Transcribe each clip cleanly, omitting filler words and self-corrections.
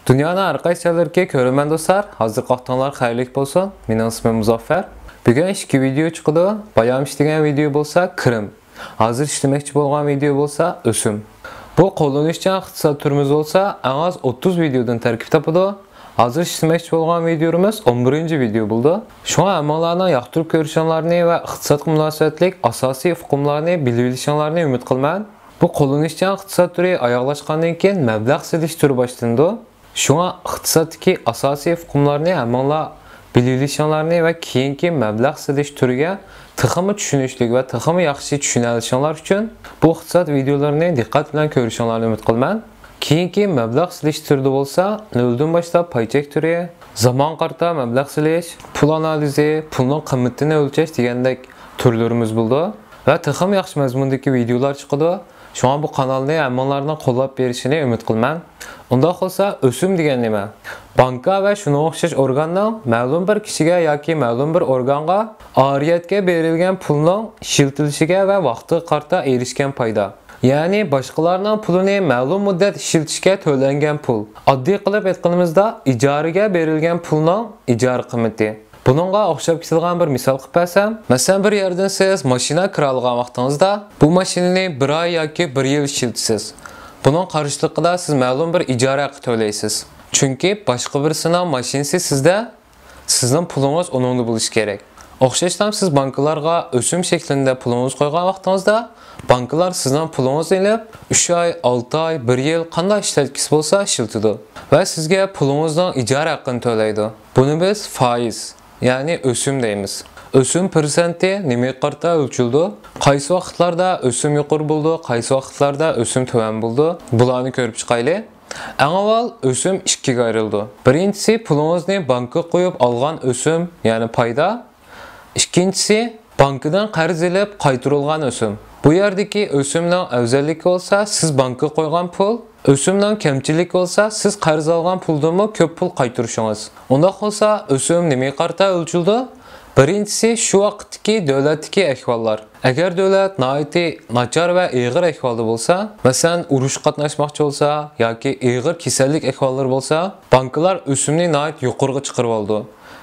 Dünyanın her qaysi yerlərə görünmən dostlar, hazır qalxtanlar xeyirlik bolsun. Mənim ismim Muzaffer. Bugün iki video çıxdı. Bayam işləyən video bolsa Kırım. Hazır işləməkçi bolğan video bolsa Ösüm. Bu qo'llanışchan iqtisod turimiz olsa, ən az 30 videodan tərkib tapıdı. Hazır işləməkçi bolğan videomuz 11-ci video buldu. Şu an əməllərdən yaxtırıb görüşənlərini və iqtisod münasibətlik asasi hüquqlarını bilishlərini ümid qılman. Bu qo'llanışchan iqtisod turi ayaqlaşqandan keyin məbləğ silish turi başlandı. Şuna iqtisoddagi asosiy hukmlarni hammalar bilishinglarni va keyingi mablag' silish turiga texmi tushunishlik va texmi yaxshi tushuna olishinglar uchun bu iqtisod videolarini diqqat bilan ko'rishinglarni umid qilaman. Keyingi mablag' silish turida bo'lsa, 0 dan boshlab paychek turi, zamon qarta mablag' silish, pul analizi, pulning qiymatini o'lchash degandek turlarimiz bo'ldi va texmi yaxshi mazmundagi videolar chiqdi. Şu an bu kanalni hammalarning qo'llab berishini umid qilaman. Unda qolsa o'sim degan nima? Banka va shunga o'xshash organdan ma'lum bir kishiga yoki ma'lum bir organga ariyatga berilgan pulning ishiltilishiga va vaqti qarta erishgan foyda. Ya'ni boshqalarning pulini ma'lum muddat ishiltishga to'langan pul. Oddiy qilib aytganimizda ijaraga berilgan pulning ijara qiymati. Bununla o'xshab ketilgan bir misal qilib bersam, masalan bir yerdan siz mashina kira olgan vaqtingizda bu mashinani 1 oy yoki 1 yil ishlatasiz. Bunun qarşılığında siz ma'lum bir ijara haqi to'laysiz. Chunki boshqa birisining mashinasi sizda, sizning pulingiz onunda bo'lishi kerak. O'xshashdan siz bankalarga o'sim shaklida pulingiz qo'ygan vaqtingizda, bankalar sizning pulingizni olib 3 oy, 6 oy, 1 yil qanday ishlatkisi bo'lsa ishlatadi va sizga pulingizning ijara haqqini to'laydi. Buni biz foiz, ya'ni o'sim deymiz. O'sim persenti nima qarta o'lchildi? Qaysi vaqtlarda o'sim yuqori bo'ldi, qaysi vaqtlarda o'sim tuvan bo'ldi? Bularni ko'rib chiqaylik. Eng avval o'sim ikkiga ayrildi. Birinchisi pulingizni bankka qo'yib olgan o'sim, ya'ni foyda. Ikkinchisi bankadan qarz olib qaytarilgan o'sim. Bu yerdagi o'simning afzalligi bo'lsa, siz bankka qo'ygan pul, o'simdan kamchilik bo'lsa, siz qarz olgan puldanmi ko'p pul qaytarishingiz. Unda qolsa o'sim nima qarta o'lchildi? Birinchisi shu vaqtdagi davlatdagi ahvollar. Agar davlat nihoyatda nachar va og'ir ahvolda bo'lsa, masalan, urush qatnashmoqchi bo'lsa yoki og'ir kasallik ahvollari bo'lsa, bankalar o'simni nihoyat yuqoriga chiqarib oldi.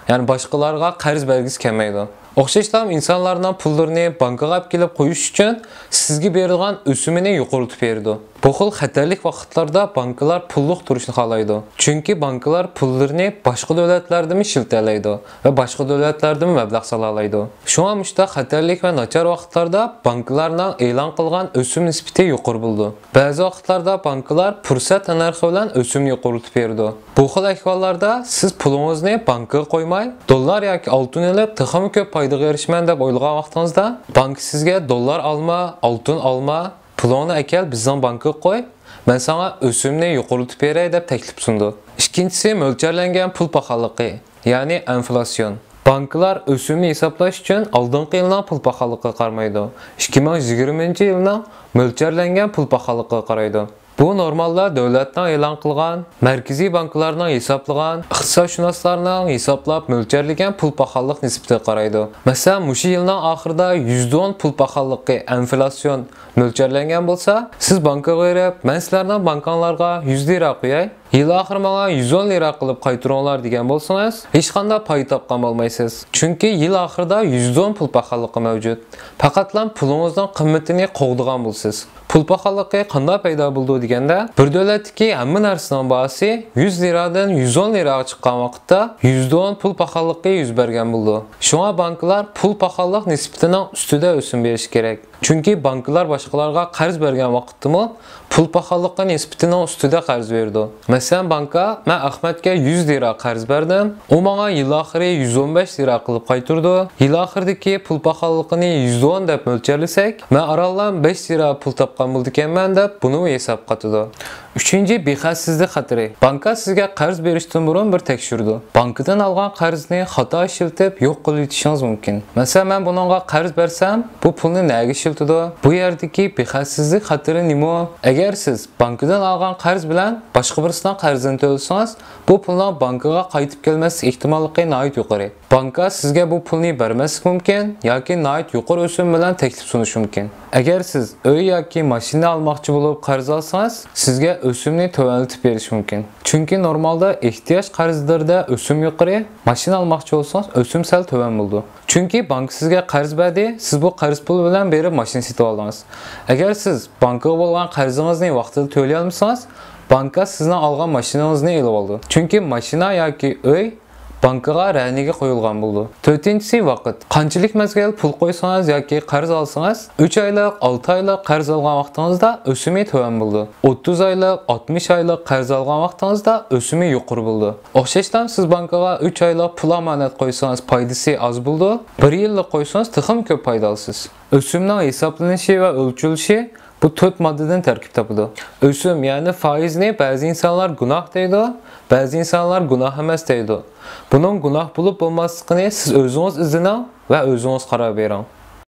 Ya'ni boshqalarga qarz bergisi kelmaydi. O'xshashdan insonlarning pullarini bankaga olib kelib qo'yish uchun sizga berilgan o'simini yuqoritib berdi. Bu xil xatarlik vaqtlarda bankalar pulliq turishni xohlaydi. Chunki bankalar pullarini boshqa davlatlardan ishiltalaydi va boshqa davlatlardan mablag' solalaydi. Shunga mushta xatarlik va nachar vaqtlarda bankalarning e'lon qilgan o'sim nisbati yuqori bo'ldi. Ba'zi vaqtlarda bankalar fursat narxi bilan o'simni yuqoritib berdi. Bu xil ahvollarda siz pulingizni bankaga qo'ymay, dollar yoki oltin olib, texmi ko'p foydaga erishman deb o'ylagan vaqtingizda, bank sizga dollar olma, oltin olma, pulini akal bizning bankka qo'y, men sana o'simni yuqoritib beray deb taklif sundi. Ikkinchisi mo'ljallangan pul paxalligi, ya'ni inflyatsion. Banklar o'simni hisoblash uchun oldingi yilning pul paxalligiga qaramaydi. 2020-yilning mo'ljallangan pul paxalligiga qaraydi. Bu normalda davlatdan e'lon qilgan, markaziy banklarning hisoblagan, iqtisodshunoslarning hisoblab mo'ljallagan pul paxallik nisbatiga qaraydi. Masalan, mushu yilning oxirida 110 pul paxalligi inflyatsion mo'ljallangan bo'lsa, siz bankaga berib, men sizlarning bankalarga 100 lira qo'yay, yil oxiri menga 110 lira qilib qaytaringlar degan bo'lsangiz, hech qanday pay topgan bo'lmaysiz. Chunki yil oxirida 110 pul paxalligi mavjud. Faqatlam pulingizning qiymatini qo'g'digan bo'lsiz. Pul paxalligi qanday paydo bo'ldi deganda, bir davlatdagi hamma narsaning bahosi 100 liradan 110 liraga chiqqan vaqtda 110 pul paxalligi yuz bergan bo'ldi. Shunga banklar pul paxallik nisbatining ustida o'sim berish kerak. Chunki banklar boshqalarga qarz bergan vaqtda pul paxalliqqa nisbatining ustida qarz berdi. Masalan, banka men Ahmadga 100 lira qarz berdim, u menga yil oxiri 115 lira qilib qaytardi. Yil oxiridagi pul paxalliqini 110 deb mo'ljallasak, men oraldan 5 lira pul topgan bo'lganman deb buni hisob qatadi. Üçüncü, bexassizlik xatiri. Banka sizga qarz berishdan burun bir tekshirdi. Bankadan olgan qarzni xato ishlatib yo'q qilib yutishingiz mumkin. Masalan, men bunga qarz bersam, bu pulni nega ishlatadi? Bu yerdagi bexassizlik xatiri nima? Agar siz bankadan olgan qarz bilan boshqa birisining qarzini to'lasangiz, bu pulning bankaga qaytib kelmaslik ehtimolligi nihoyat yuqori. banka sizga bu pulni bermesi mumkin yoki nayt yuqori o'sim bilan taklif sunishi mumkin. Agar siz uy yoki mashina almoqchi bo'lib qarz olsangiz, sizga o'simni to'vanlatib berish mumkin. Chunki normalda ehtiyoj qarzlarida o'sim yuqori, mashina almoqchi bo'lsangiz o'sim sal to'van bo'ldi. Chunki bank sizga qarz berdi, siz bu qarz pul bilan berib mashina sotib oldingiz. Agar siz bankaga bo'lgan qarzingizni vaqtida to'lay olmasangiz, banka sizdan olgan mashinangizni elib oldi. Chunki mashina yoki uy bankaga raniga qo'yilgan bo'ldi. 4-si vaqt. Qanchalik mazgil pul qo'ysangiz yoki qarz olsangiz, 3 oylik, 6 oylik qarz olgan vaqtingizda o'simi to'van bo'ldi. 30 oylik, 60 oylik qarz olgan vaqtingizda o'simi yuqori bo'ldi. O'xshashdan siz bankaga 3 oylik pul amonat qo'ysangiz, foydasi oz bo'ldi. 1 yillik qo'ysangiz, texim ko'p foyda olasiz. O'simning hisoblanishi va o'lchilishi bu 4 moddadan tarkib topadi. O'sim, ya'ni faizni ba'zi insonlar gunoh deydi, ba'zi insonlar gunoh emas deydi. Bunun gunoh bo'lib bo'lmasligini siz o'zingiz izining va o'zingiz qaror bering.